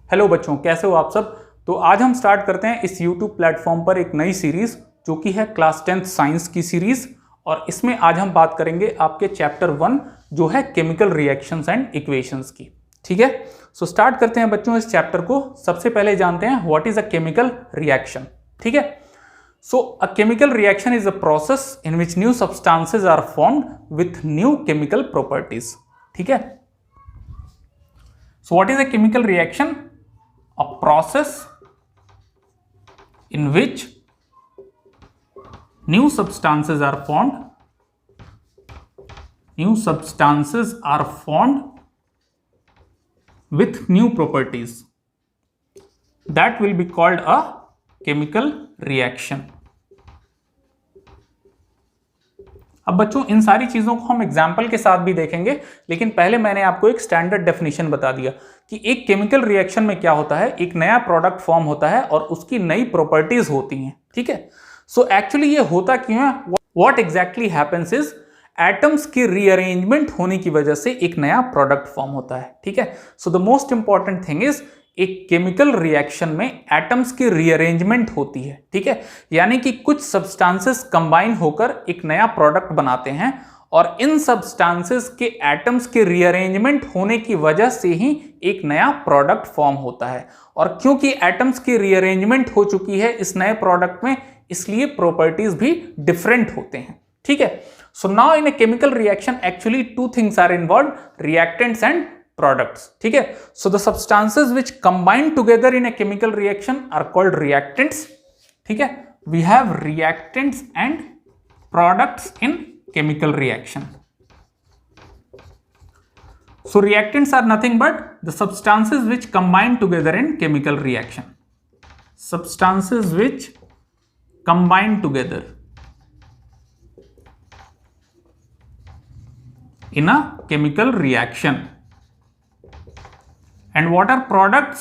Hello बच्चों, कैसे हो आप सब। तो आज हम स्टार्ट करते हैं इस YouTube प्लेटफॉर्म पर एक नई सीरीज जो कि है क्लास 10th साइंस की सीरीज। और इसमें आज हम बात करेंगे आपके चैप्टर 1 जो है केमिकल रिएक्शंस एंड इक्वेशंस की। ठीक है, सो स्टार्ट करते हैं बच्चों इस चैप्टर को। सबसे पहले जानते हैं what is a chemical reaction. ठीक है, so a chemical reaction is a process in which new substances are formed with new chemical properties. ठीक है, so what is a chemical reaction? A process in which new substances are formed with new properties. That will be called a chemical reaction. अब बच्चों इन सारी चीजों को हम example के साथ भी देखेंगे, लेकिन पहले मैंने आपको एक स्टैंडर्ड डेफिनेशन बता दिया कि एक केमिकल रिएक्शन में क्या होता है। एक नया प्रोडक्ट फॉर्म होता है और उसकी नई प्रॉपर्टीज होती हैं। ठीक है, सो एक्चुअली ये होता क्यों है? What exactly happens is atoms की रीअरेंजमेंट होने की वजह से एक नया प्रोडक्ट फॉर्म होता है। ठीक है, so the most important thing is एक केमिकल रिएक्शन में एटम्स की रीअरेंजमेंट होती है। ठीक है, यानी कि कुछ सब्सटेंसेस कंबाइन होकर एक नया प्रोडक्ट बनाते हैं और इन सब्सटेंसेस के एटम्स के रीअरेंजमेंट होने की वजह से ही एक नया प्रोडक्ट फॉर्म होता है। और क्योंकि एटम्स की रीअरेंजमेंट हो चुकी है इस नए प्रोडक्ट में, इसलिए प्रॉपर्टीज भी डिफरेंट होते हैं। ठीक है, so now in a chemical reaction actually two things are involve, reactants and products. ठीक है, so the substances which combine together in a chemical reaction are called reactants. ठीक है, we have reactants and products in chemical reaction. So reactants are nothing but the substances which combine together in chemical reaction. Substances which combine together in a chemical reaction. And what are products?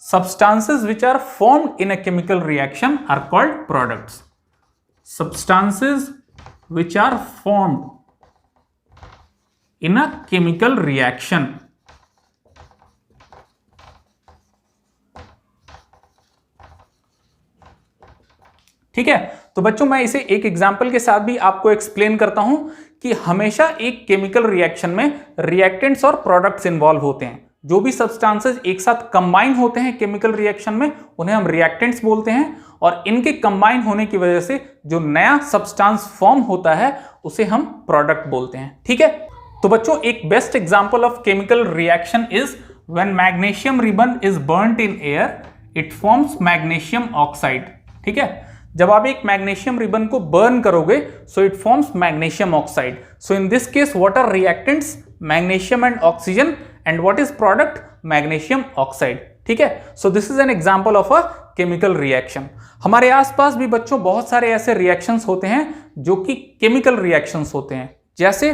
Substances which are formed in a chemical reaction are called products. Substances which are formed in a chemical reaction ठीक है, तो बच्चों मैं इसे एक example के साथ भी आपको एक्सप्लेन करता हूं कि हमेशा एक केमिकल रिएक्शन में रिएक्टेंट्स और प्रोडक्ट्स इन्वॉल्व होते हैं। जो भी सब्सटेंसेस एक साथ कंबाइन होते हैं केमिकल रिएक्शन में उन्हें हम रिएक्टेंट्स बोलते हैं, और इनके कंबाइन होने की वजह से जो नया सब्सटेंस फॉर्म होता है उसे हम प्रोडक्ट बोलते हैं। ठीक है, तो बच्चों एक best example of chemical reaction is when magnesium ribbon is burned in air, it forms magnesium oxide. ठीक है, जब आप एक मैग्नीशियम रिबन को बर्न करोगे so it forms magnesium oxide. So in this case what are reactants? Magnesium and oxygen, and what is product? Magnesium oxide. ठीक है, so this is an example of a chemical reaction. हमारे आसपास भी बच्चों बहुत सारे ऐसे रिएक्शंस होते हैं जो कि केमिकल रिएक्शंस होते हैं, जैसे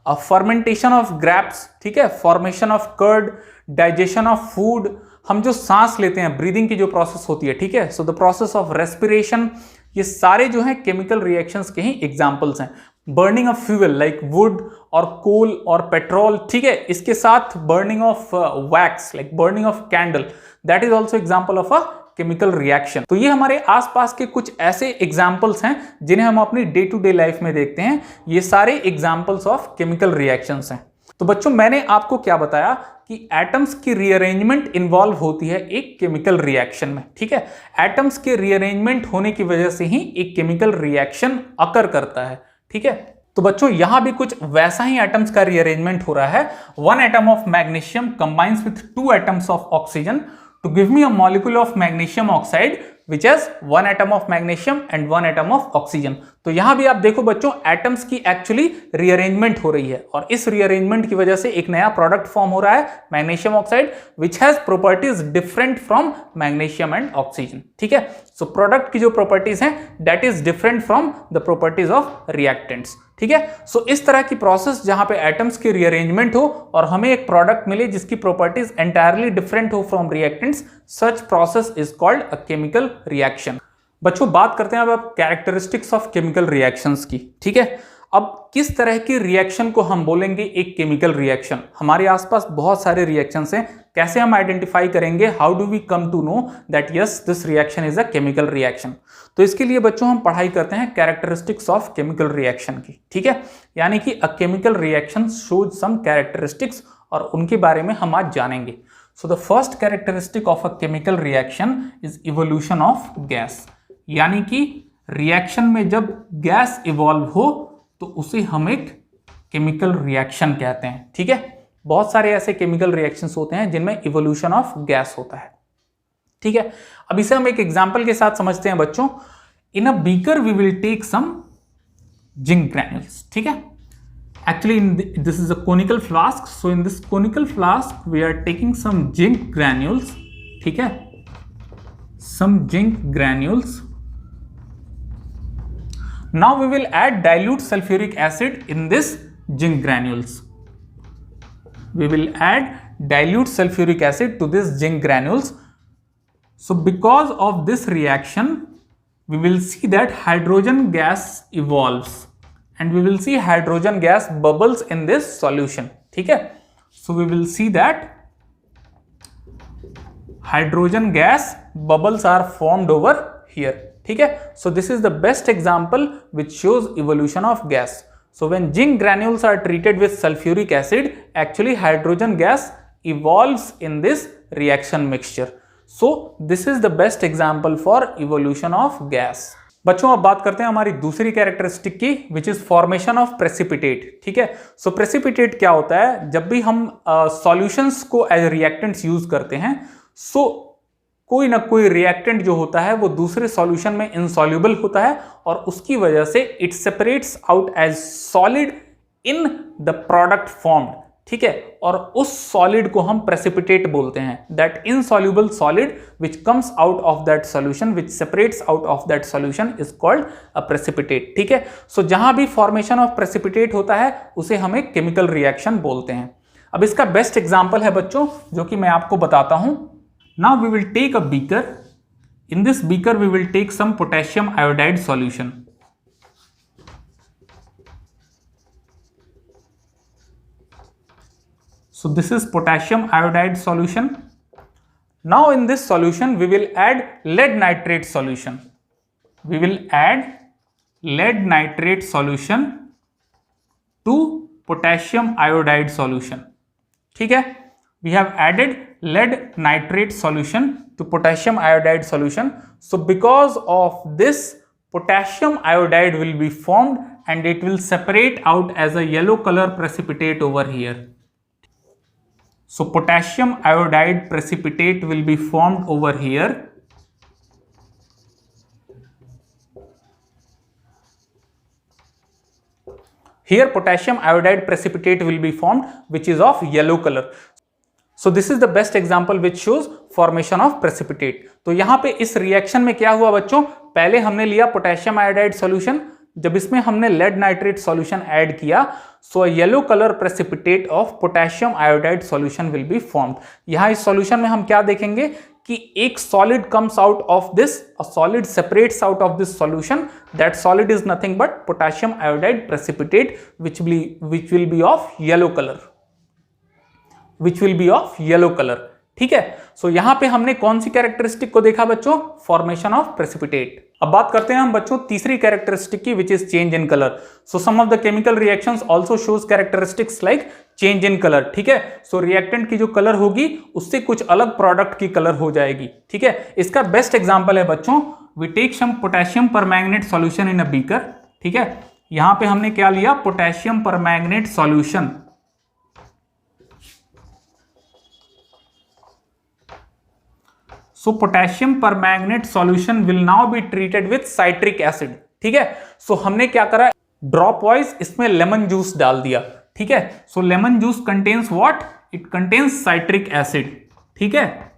फर्मेंटेशन ऑफ ग्रेप्स, ठीक है, formation of curd, digestion of food, हम जो सांस लेते हैं, ब्रीदिंग की जो प्रोसेस होती है। ठीक है, so the process of respiration, ये सारे जो हैं केमिकल रिएक्शंस के ही एग्जांपल्स हैं। Burning of fuel like would और कोल और पेट्रोल, ठीक है, इसके साथ burning of wax like burning of candle, that is also example of a chemical reaction. तो ये हमारे आसपास के कुछ ऐसे एग्जांपल्स हैं जिन्हें हम अपनी डे टू डे लाइफ में देखते हैं। ये सारे एग्जांपल्स ऑफ केमिकल रिएक्शंस हैं। तो बच्चों मैंने आपको क्या बताया कि एटम्स की रीअरेंजमेंट इन्वॉल्व होती है एक केमिकल रिएक्शन में। ठीक है, एटम्स के रीअरेंजमेंट होने की वजह से ही एक केमिकल रिएक्शन अकर करता है। ठीक है, तो बच्चों यहां भी कुछ वैसा ही एटम्स का रीअरेंजमेंट हो रहा है। One atom of magnesium combines with two atoms of oxygen to give me a molecule of magnesium oxide which has one atom of magnesium and one atom of oxygen। तो यहां भी आप देखो बच्चों एटम्स की एक्चुअली रीअरेंजमेंट हो रही है और इस रीअरेंजमेंट की वजह से एक नया प्रोडक्ट फॉर्म हो रहा है magnesium oxide which has properties different from magnesium and oxygen। ठीक है, सो प्रोडक्ट की जो प्रॉपर्टीज हैं that is different from the properties of reactants. ठीक है, सो इस तरह की प्रोसेस जहां पे एटम्स की रीअरेंजमेंट हो और हमें एक प्रोडक्ट मिले जिसकी प्रॉपर्टीज एंटायरली डिफरेंट हो from reactants, such process is called a chemical reaction. बच्चों बात करते हैं अब कैरेक्टरिस्टिक्स ऑफ केमिकल रिएक्शंस की। ठीक है, अब किस तरह की रिएक्शन को हम बोलेंगे एक केमिकल रिएक्शन? हमारे आसपास बहुत सारे रिएक्शंस हैं, कैसे हम आइडेंटिफाई करेंगे? How do we come to know that yes this reaction is a chemical reaction? तो इसके लिए बच्चों हम पढ़ाई करते हैं कैरेक्टरिस्टिक्स ऑफ केमिकल रिएक्शन की, ठीक है। यानी कि a chemical reaction shows some characteristics और उनके बारे में हम आज जानेंगे। So the first characteristic of a chemical reaction is evolution of gas. यानी कि रिएक्शन में जब गैस इवॉल्व हो तो उसे हम एक केमिकल रिएक्शन कहते हैं, ठीक है। बहुत सारे ऐसे केमिकल रिएक्शंस होते हैं जिनमें इवोल्यूशन ऑफ गैस होता है, ठीक है। अब इसे हम एक एग्जांपल के साथ समझते हैं बच्चों। In a beaker we will take some zinc granules, ठीक है। Actually, this is a conical flask. So in this conical flask, we are taking some zinc granules. ठीक है, some zinc granules. Now we will add dilute sulfuric acid in this zinc granules. We will add dilute sulfuric acid to this zinc granules. So because of this reaction, we will see that hydrogen gas evolves. And we will see hydrogen gas bubbles in this solution, ठीक है। So we will see that hydrogen gas bubbles are formed over here, ठीक है। So this is the best example which shows evolution of gas. So when zinc granules are treated with sulfuric acid, actually hydrogen gas evolves in this reaction mixture. So this is the best example for evolution of gas. बच्चों अब बात करते हैं हमारी दूसरी characteristic की, which is formation of precipitate, ठीक है। सो प्रेसिपिटेट क्या होता है? जब भी हम सॉल्यूशंस को एज रिएक्टेंट्स यूज करते हैं, सो कोई ना कोई रिएक्टेंट जो होता है वो दूसरे सॉल्यूशन में इनसॉल्युबल होता है और उसकी वजह से it separates out as solid in the product formed, ठीक है। और उस सॉलिड को हम प्रेसिपिटेट बोलते हैं। That insoluble solid which comes out of that solution, which separates out of that solution is called a precipitate, ठीक है। सो जहां भी फॉर्मेशन ऑफ प्रेसिपिटेट होता है उसे हम एक केमिकल रिएक्शन बोलते हैं। अब इसका बेस्ट एग्जांपल है बच्चों जो कि मैं आपको बताता हूं। Now we will take a beaker. In this beaker we will take some potassium iodide solution. So this is potassium iodide solution. Now in this solution we will add lead nitrate solution. We will add lead nitrate solution to potassium iodide solution. ठीक है, we have added lead nitrate solution to potassium iodide solution. So because of this, potassium iodide will be formed and it will separate out as a yellow color precipitate over here. So potassium iodide precipitate will be formed over here. Here potassium iodide precipitate will be formed which is of yellow color. So this is the best example which shows formation of precipitate. तो यहाँ पे इस reaction में क्या हुआ बच्चों? पहले हमने लिया पोटेशियम आयोडाइड सॉल्यूशन, जब इसमें हमने लेड नाइट्रेट सॉल्यूशन ऐड किया, so yellow colour precipitate of potassium iodide solution will be formed. यहां इस सॉल्यूशन में हम क्या देखेंगे कि एक solid comes out of this, a solid separates out of this solution. That solid is nothing but potassium iodide precipitate which will be of yellow color, which will be of yellow color. ठीक है, सो यहां पे हमने कौन सी characteristic को देखा बच्चों? Formation of precipitate. अब बात करते हैं हम बच्चों तीसरी कैरेक्टरिस्टिक की, which is change in colour. So some of the chemical reactions also shows characteristics like change in colour. ठीक है, सो रिएक्टेंट की जो कलर होगी उससे कुछ अलग प्रोडक्ट की कलर हो जाएगी. ठीक है, इसका बेस्ट एग्जांपल है बच्चों, we take some potassium permanganate solution in a beaker. ठीक है, यहां पे हमने क्या लिया? Potassium permanganate solution. So potassium permanganate solution will now be treated with citric acid. ठीक है, सो हमने क्या करा? ड्रॉप वाइज इसमें लेमन जूस डाल दिया. ठीक है, so lemon juice contains what? It contains citric acid. ठीक है,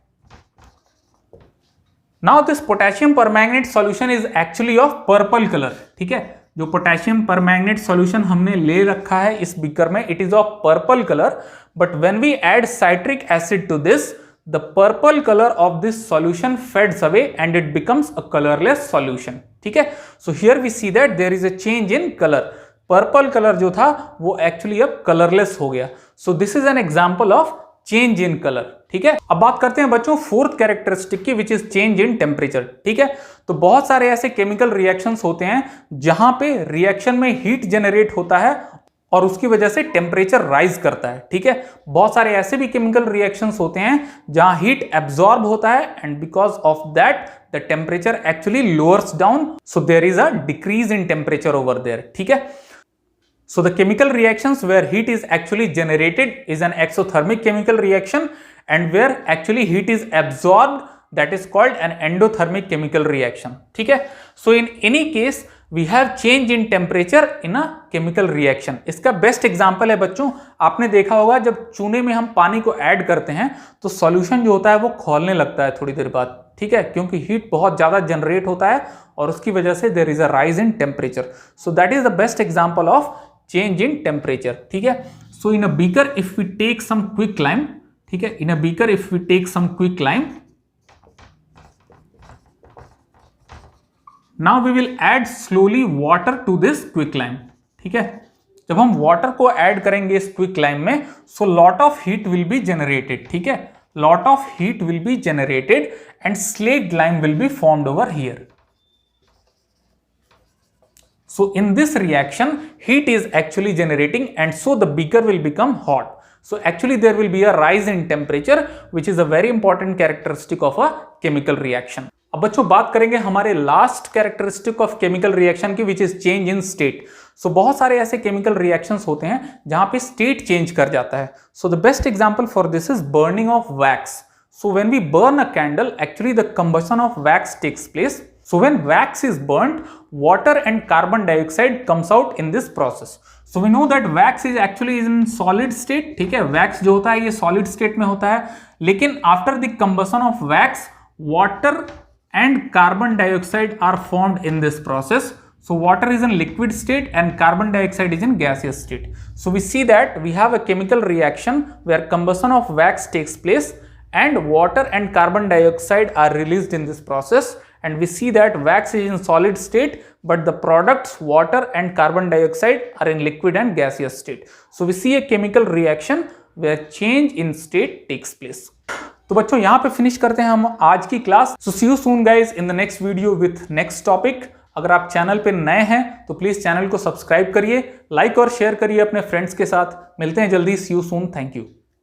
now this potassium permanganate solution is actually of purple colour. ठीक है, जो पोटेशियम परमैंगनेट सॉल्यूशन हमने ले रखा है इस बीकर में, it is of purple colour. But when we add citric acid to this, the purple color of this solution fades away and it becomes a colorless solution. ठीक है, so here we see that there is a change in color. Purple colour जो था वो actually अब colourless हो गया। सो this is an example of change in colour. ठीक है, अब बात करते हैं बच्चों फोर्थ कैरेक्टरिस्टिक की, which is change in temperature. ठीक है, तो बहुत सारे ऐसे केमिकल रिएक्शंस होते हैं जहां पे रिएक्शन में हीट जनरेट होता है और उसकी वजह से टेम्परेचर राइज करता है। ठीक है, बहुत सारे ऐसे भी केमिकल रिएक्शंस होते हैं जहां हीट एब्जॉर्ब होता है and because of that the temperature actually lowers down, so there is a decrease in temperature over there. ठीक है, so the chemical reactions where heat is actually generated is an exothermic chemical reaction, and where actually heat is absorbed, that is called an endothermic chemical reaction. ठीक है, so in any case we have change in temperature in a chemical reaction. इसका best example है बच्चों, आपने देखा होगा जब चूने में हम पानी को ऐड करते हैं तो सॉल्यूशन जो होता है वो खौलने लगता है थोड़ी देर बाद। ठीक है, क्योंकि हीट बहुत ज्यादा जनरेट होता है और उसकी वजह से there is a rise in temperature. So that is the best example of change in temperature. ठीक है, so in a beaker if we take some quicklime, ठीक है, in a beaker if we take some quicklime, now we will add slowly water to this quicklime. ठीक है, जब हम water को add करेंगे इस quick lime में, so lot of heat will be generated. ठीक है, lot of heat will be generated and slaked lime will be formed over here. So in this reaction, heat is actually generating and so the beaker will become hot. So actually there will be a rise in temperature, which is a very important characteristic of a chemical reaction. अब बच्चों बात करेंगे हमारे last characteristic of chemical reaction की, which is change in state. So बहुत सारे ऐसे chemical reactions होते हैं जहां पे स्टेट चेंज कर जाता है. So the best example for this is burning of wax. So when we burn a candle, actually the combustion of wax takes place. So when wax is burnt, water and carbon dioxide comes out in this process. So we know that wax is actually in solid state. ठीक है, wax जो होता है ये solid state में होता है, लेकिन after the combustion of wax, water and carbon dioxide are formed in this process. So water is in liquid state and carbon dioxide is in gaseous state. So we see that we have a chemical reaction where combustion of wax takes place and water and carbon dioxide are released in this process, and we see that wax is in solid state but the products water and carbon dioxide are in liquid and gaseous state. So we see a chemical reaction where change in state takes place. तो बच्चों यहाँ पे finish करते हैं हम आज की class. So see you soon guys in the next video with next topic. अगर आप चैनल पे नए हैं तो प्लीज चैनल को सब्सक्राइब करिए, लाइक और शेयर करिए अपने फ्रेंड्स के साथ. मिलते हैं जल्दी. See you soon. Thank you.